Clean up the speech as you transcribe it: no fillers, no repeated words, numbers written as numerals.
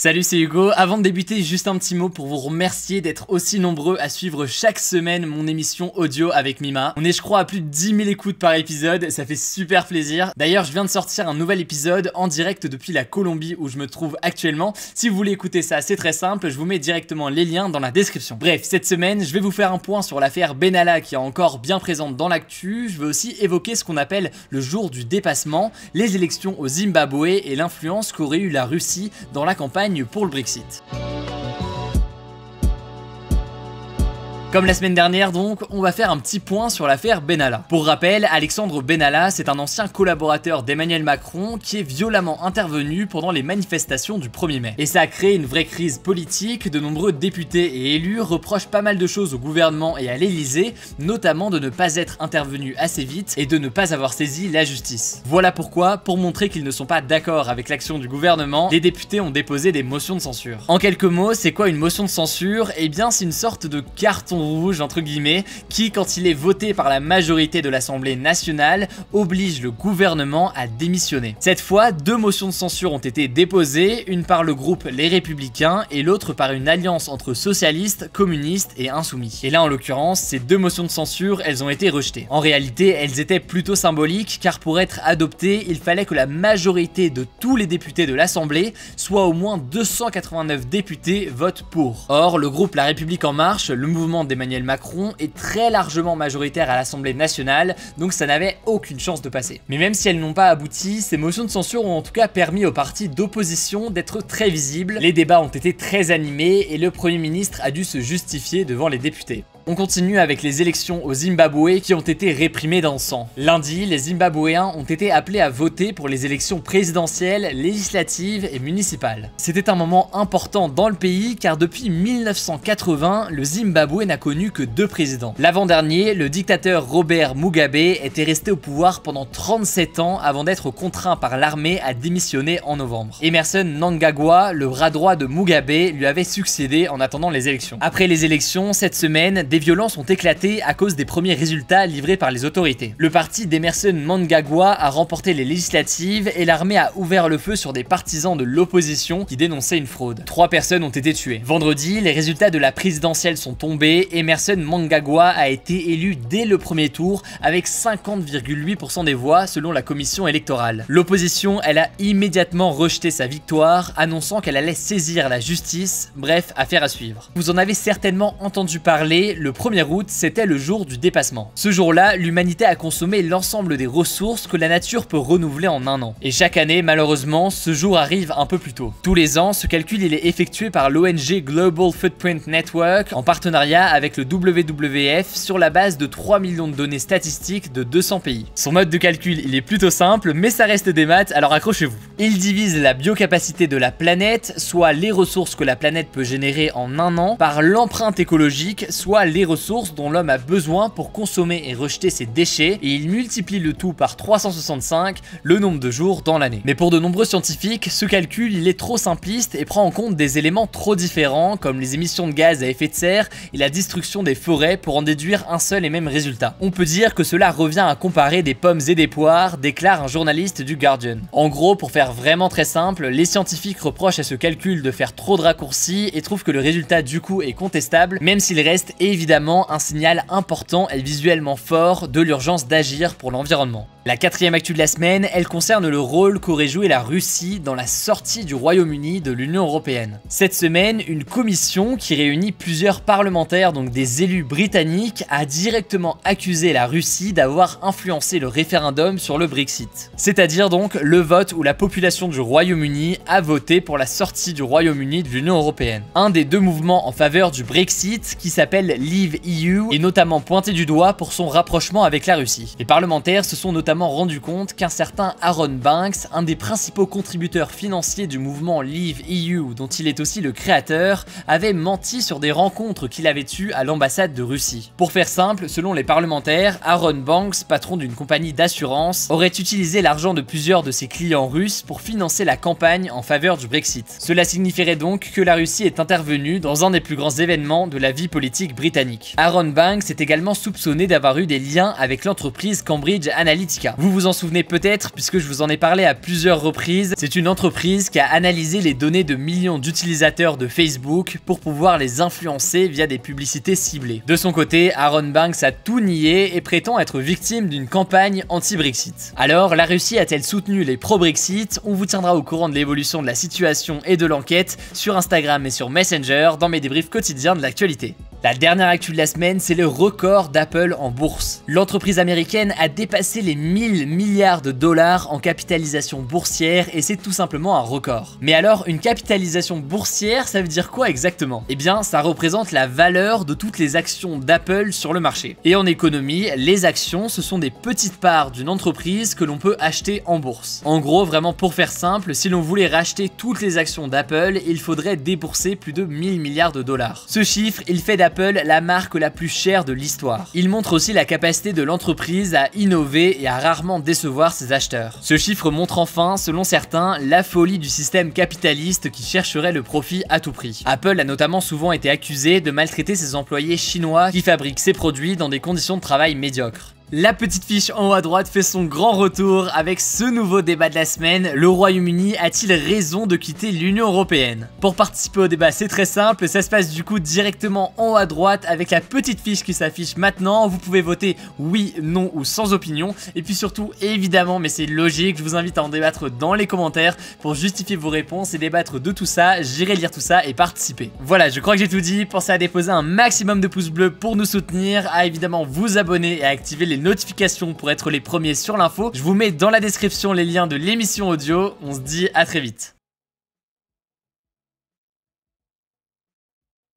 Salut, c'est Hugo. Avant de débuter, juste un petit mot pour vous remercier d'être aussi nombreux à suivre chaque semaine mon émission audio avec Mima. On est, je crois, à plus de 10 000 écoutes par épisode, ça fait super plaisir. D'ailleurs, je viens de sortir un nouvel épisode en direct depuis la Colombie où je me trouve actuellement. Si vous voulez écouter ça, c'est très simple, je vous mets directement les liens dans la description. Bref, cette semaine, je vais vous faire un point sur l'affaire Benalla qui est encore bien présente dans l'actu. Je vais aussi évoquer ce qu'on appelle le jour du dépassement, les élections au Zimbabwe et l'influence qu'aurait eu la Russie dans la campagne pour le Brexit. Comme la semaine dernière donc, on va faire un petit point sur l'affaire Benalla. Pour rappel, Alexandre Benalla, c'est un ancien collaborateur d'Emmanuel Macron qui est violemment intervenu pendant les manifestations du 1er mai. Et ça a créé une vraie crise politique, de nombreux députés et élus reprochent pas mal de choses au gouvernement et à l'Elysée, notamment de ne pas être intervenu assez vite et de ne pas avoir saisi la justice. Voilà pourquoi, pour montrer qu'ils ne sont pas d'accord avec l'action du gouvernement, les députés ont déposé des motions de censure. En quelques mots, c'est quoi une motion de censure? Eh bien, c'est une sorte de carton rouge entre guillemets qui, quand il est voté par la majorité de l'Assemblée nationale, oblige le gouvernement à démissionner. Cette fois, deux motions de censure ont été déposées, une par le groupe Les Républicains et l'autre par une alliance entre socialistes, communistes et insoumis. Et là en l'occurrence, ces deux motions de censure, elles ont été rejetées. En réalité, elles étaient plutôt symboliques car pour être adoptées, il fallait que la majorité de tous les députés de l'Assemblée, soit au moins 289 députés, votent pour. Or, le groupe La République En Marche, le mouvement d'Emmanuel Macron, est très largement majoritaire à l'Assemblée nationale, donc ça n'avait aucune chance de passer. Mais même si elles n'ont pas abouti, ces motions de censure ont en tout cas permis aux partis d'opposition d'être très visibles, les débats ont été très animés et le Premier ministre a dû se justifier devant les députés. On continue avec les élections au Zimbabwe qui ont été réprimées dans le sang. Lundi, les Zimbabwéens ont été appelés à voter pour les élections présidentielles, législatives et municipales. C'était un moment important dans le pays car depuis 1980, le Zimbabwe n'a connu que deux présidents. L'avant-dernier, le dictateur Robert Mugabe, était resté au pouvoir pendant 37 ans avant d'être contraint par l'armée à démissionner en novembre. Emmerson Mnangagwa, le bras droit de Mugabe, lui avait succédé en attendant les élections. Après les élections, cette semaine, des violences ont éclaté à cause des premiers résultats livrés par les autorités. Le parti d'Emmerson Mnangagwa a remporté les législatives et l'armée a ouvert le feu sur des partisans de l'opposition qui dénonçaient une fraude. 3 personnes ont été tuées. Vendredi, les résultats de la présidentielle sont tombés. Emmerson Mnangagwa a été élu dès le premier tour avec 50,8% des voix selon la commission électorale. L'opposition, elle a immédiatement rejeté sa victoire, annonçant qu'elle allait saisir la justice. Bref, affaire à suivre. Vous en avez certainement entendu parler. Le 1er août, c'était le jour du dépassement. Ce jour-là, l'humanité a consommé l'ensemble des ressources que la nature peut renouveler en un an. Et chaque année, malheureusement, ce jour arrive un peu plus tôt. Tous les ans, ce calcul il est effectué par l'ONG Global Footprint Network en partenariat avec le WWF sur la base de 3 millions de données statistiques de 200 pays. Son mode de calcul, il est plutôt simple, mais ça reste des maths, alors accrochez-vous. Il divise la biocapacité de la planète, soit les ressources que la planète peut générer en un an, par l'empreinte écologique, soit les ressources dont l'homme a besoin pour consommer et rejeter ses déchets, et il multiplie le tout par 365, le nombre de jours dans l'année. Mais pour de nombreux scientifiques, ce calcul il est trop simpliste et prend en compte des éléments trop différents comme les émissions de gaz à effet de serre et la destruction des forêts pour en déduire un seul et même résultat. On peut dire que cela revient à comparer des pommes et des poires, déclare un journaliste du Guardian. En gros, pour faire vraiment très simple, les scientifiques reprochent à ce calcul de faire trop de raccourcis et trouvent que le résultat du coup est contestable, même s'il reste évidemment un signal important et visuellement fort de l'urgence d'agir pour l'environnement. La quatrième actu de la semaine, elle concerne le rôle qu'aurait joué la Russie dans la sortie du Royaume-Uni de l'Union européenne. Cette semaine, une commission qui réunit plusieurs parlementaires, donc des élus britanniques, a directement accusé la Russie d'avoir influencé le référendum sur le Brexit. C'est-à-dire donc le vote où la population du Royaume-Uni a voté pour la sortie du Royaume-Uni de l'Union européenne. Un des deux mouvements en faveur du Brexit, qui s'appelle Leave EU, est notamment pointé du doigt pour son rapprochement avec la Russie. Les parlementaires se sont notamment rendu compte qu'un certain Aaron Banks, un des principaux contributeurs financiers du mouvement Leave EU, dont il est aussi le créateur, avait menti sur des rencontres qu'il avait eues à l'ambassade de Russie. Pour faire simple, selon les parlementaires, Aaron Banks, patron d'une compagnie d'assurance, aurait utilisé l'argent de plusieurs de ses clients russes pour financer la campagne en faveur du Brexit. Cela signifierait donc que la Russie est intervenue dans un des plus grands événements de la vie politique britannique. Aaron Banks est également soupçonné d'avoir eu des liens avec l'entreprise Cambridge Analytica Analytica. Vous vous en souvenez peut-être puisque je vous en ai parlé à plusieurs reprises. C'est une entreprise qui a analysé les données de millions d'utilisateurs de Facebook pour pouvoir les influencer via des publicités ciblées. De son côté, Aaron Banks a tout nié et prétend être victime d'une campagne anti-Brexit. Alors, la Russie a-t-elle soutenu les pro-Brexit? On vous tiendra au courant de l'évolution de la situation et de l'enquête sur Instagram et sur Messenger dans mes débriefs quotidiens de l'actualité. La dernière actu de la semaine, c'est le record d'Apple en bourse. L'entreprise américaine a dépassé les 1000 milliards de dollars en capitalisation boursière et c'est tout simplement un record. Mais alors, une capitalisation boursière, ça veut dire quoi exactement? Eh bien, ça représente la valeur de toutes les actions d'Apple sur le marché. Et en économie, les actions, ce sont des petites parts d'une entreprise que l'on peut acheter en bourse. En gros, vraiment pour faire simple, si l'on voulait racheter toutes les actions d'Apple, il faudrait débourser plus de 1000 milliards de dollars. Ce chiffre, il fait d'Apple la marque la plus chère de l'histoire. Il montre aussi la capacité de l'entreprise à innover et à rarement décevoir ses acheteurs. Ce chiffre montre enfin, selon certains, la folie du système capitaliste qui chercherait le profit à tout prix. Apple a notamment souvent été accusé de maltraiter ses employés chinois qui fabriquent ses produits dans des conditions de travail médiocres. La petite fiche en haut à droite fait son grand retour avec ce nouveau débat de la semaine. Le Royaume-Uni a-t-il raison de quitter l'Union Européenne? Pour participer au débat, c'est très simple, ça se passe du coup directement en haut à droite avec la petite fiche qui s'affiche maintenant. Vous pouvez voter oui, non ou sans opinion. Et puis surtout, évidemment, mais c'est logique, je vous invite à en débattre dans les commentaires pour justifier vos réponses et débattre de tout ça. J'irai lire tout ça et participer. Voilà, je crois que j'ai tout dit. Pensez à déposer un maximum de pouces bleus pour nous soutenir, à évidemment vous abonner et à activer les notifications pour être les premiers sur l'info. Je vous mets dans la description les liens de l'émission audio. On se dit à très vite.